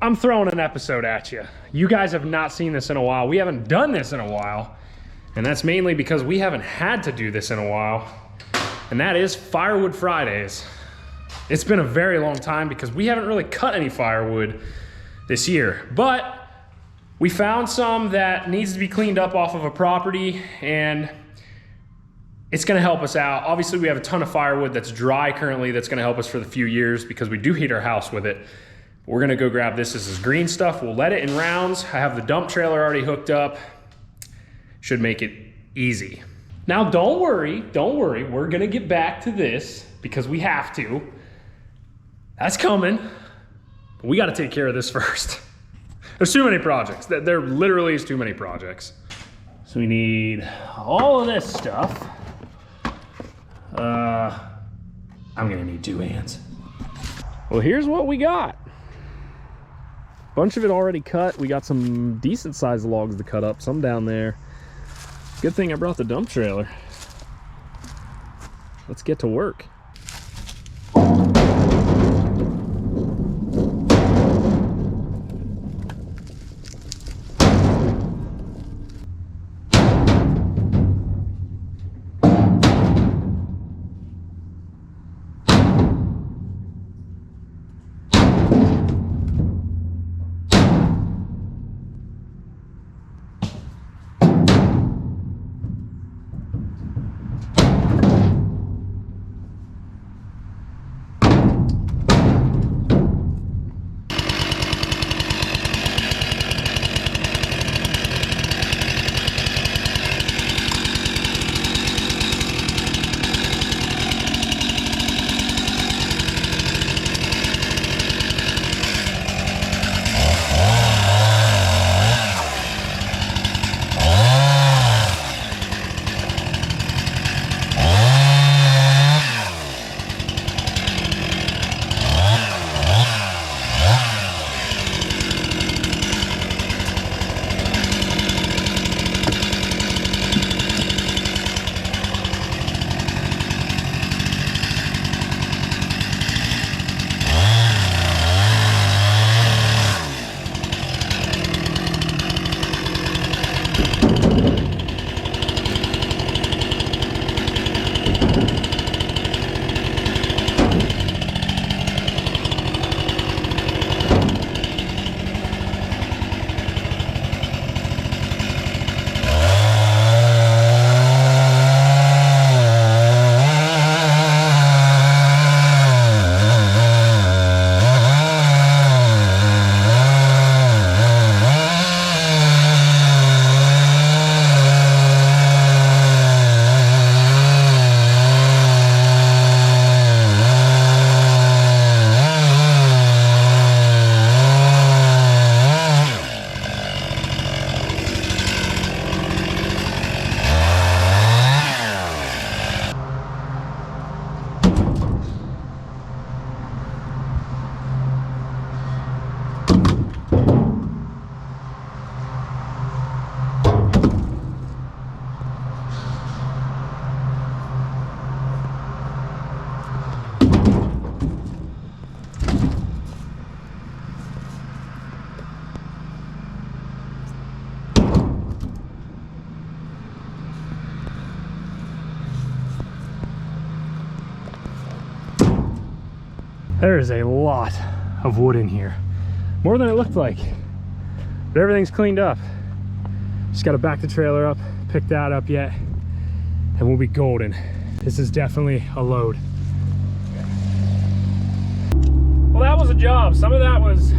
I'm throwing an episode at you. You guys have not seen this in a while. We haven't done this in a while. And that's mainly because we haven't had to do this in a while. And that is Firewood Fridays. It's been a very long time because we haven't really cut any firewood this year. But we found some that needs to be cleaned up off of a property, and it's gonna help us out. Obviously, we have a ton of firewood that's dry currently that's gonna help us for the few years because we do heat our house with it. We're gonna go grab this. This is green stuff. We'll let it in rounds. I have the dump trailer already hooked up. Should make it easy. Now, don't worry. We're gonna get back to this because we have to. That's coming. But we gotta take care of this first. There's too many projects. There literally is too many projects. So we need all of this stuff. I'm gonna need 2 hands. Well, here's what we got. Bunch of it already cut. We got some decent sized logs to cut up, some down there. Good thing I brought the dump trailer. Let's get to work. There is a lot of wood in here. More than it looked like. But everything's cleaned up. Just gotta back the trailer up, pick that up yet, and we'll be golden. This is definitely a load. Well, that was a job. Some of that was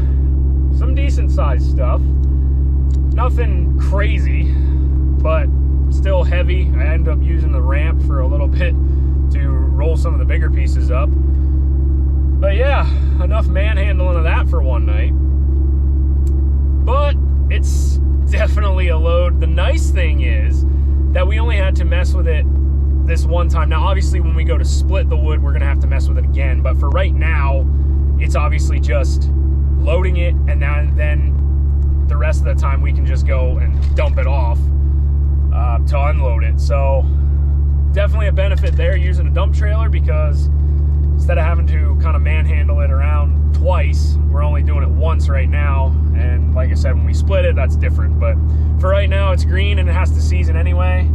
some decent sized stuff. Nothing crazy, but still heavy. I ended up using the ramp for a little bit to roll some of the bigger pieces up. But yeah, enough manhandling of that for one night. But it's definitely a load. The nice thing is that we only had to mess with it this one time. Now, obviously, when we go to split the wood, we're gonna have to mess with it again. But for right now, it's obviously just loading it, and then the rest of the time we can just go and dump it off to unload it. So definitely a benefit there using a dump trailer, because instead of having to kind of manhandle it around twice, we're only doing it once right now. And like I said, when we split it, that's different. But for right now, it's green and it has to season anyway.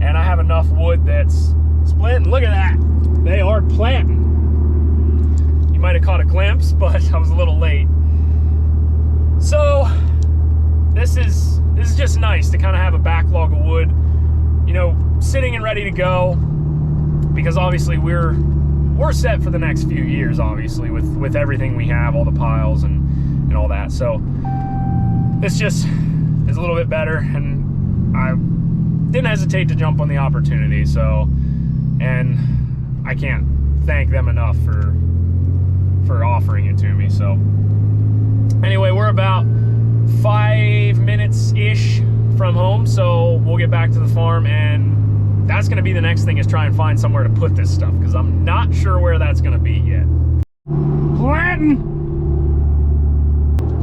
And I have enough wood that's split. And look at that. They are planting. You might have caught a glimpse, but I was a little late. So this is just nice to kind of have a backlog of wood, you know, sitting and ready to go, because obviously we're set for the next few years, obviously, with everything we have, all the piles and all that. So this just is a little bit better, and I didn't hesitate to jump on the opportunity. So, and I can't thank them enough for offering it to me. So anyway, we're about 5 minutes-ish from home, so we'll get back to the farm, and that's gonna be the next thing, is try and find somewhere to put this stuff, because I'm not sure where that's gonna be yet. Planting!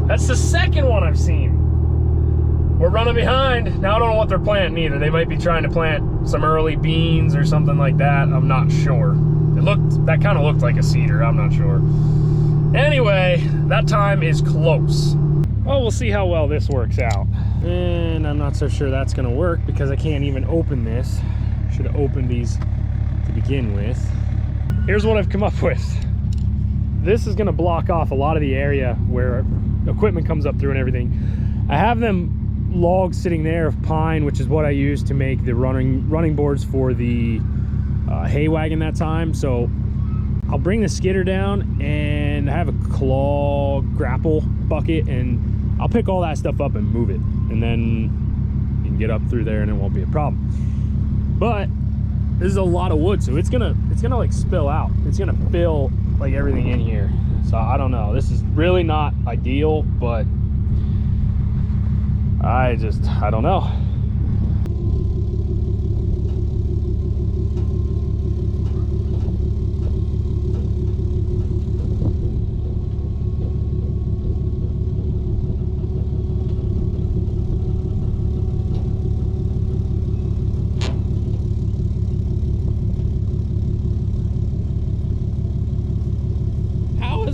That's the second one I've seen. We're running behind. Now I don't know what they're planting either. They might be trying to plant some early beans or something like that. I'm not sure. That kind of looked like a cedar. I'm not sure. Anyway, that time is close. Well, we'll see how well this works out. And I'm not so sure that's gonna work, because I can't even open this. Should have opened these to begin with. Here's what I've come up with. This is gonna block off a lot of the area where equipment comes up through and everything. I have them logs sitting there of pine, which is what I use to make the running boards for the hay wagon that time. So I'll bring the skidder down and have a claw grapple bucket, and I'll pick all that stuff up and move it, and then you can get up through there and it won't be a problem. But this is a lot of wood, so it's gonna like spill out. It's gonna fill like everything in here. So I don't know. This is really not ideal, but I don't know.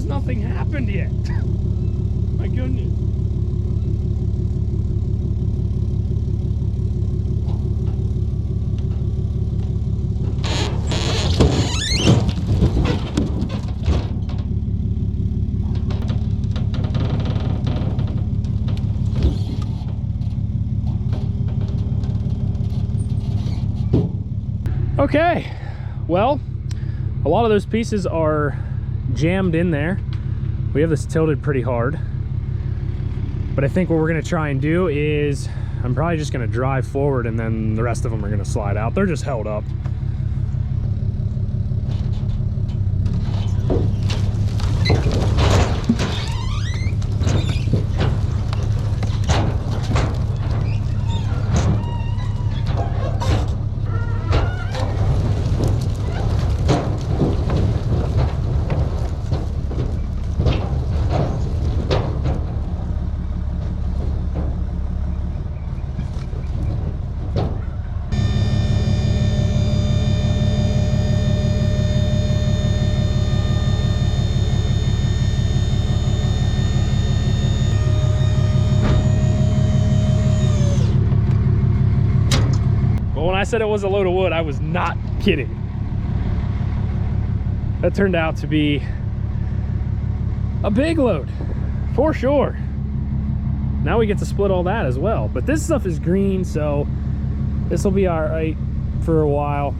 Nothing happened yet. My goodness. Okay, well, a lot of those pieces are jammed in there. We have this tilted pretty hard, but I think what we're gonna try and do is I'm probably just gonna drive forward, and then the rest of them are gonna slide out. They're just held up. When I said it was a load of wood, I was not kidding. That turned out to be a big load, for sure. Now we get to split all that as well. But this stuff is green, so this will be all right for a while.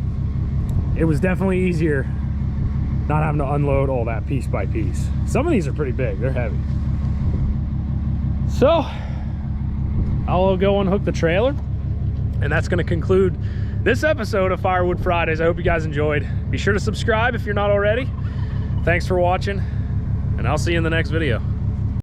It was definitely easier not having to unload all that piece by piece. Some of these are pretty big, they're heavy. So I'll go unhook the trailer, and that's going to conclude this episode of Firewood Fridays. I hope you guys enjoyed. Be sure to subscribe if you're not already. Thanks for watching, and I'll see you in the next video.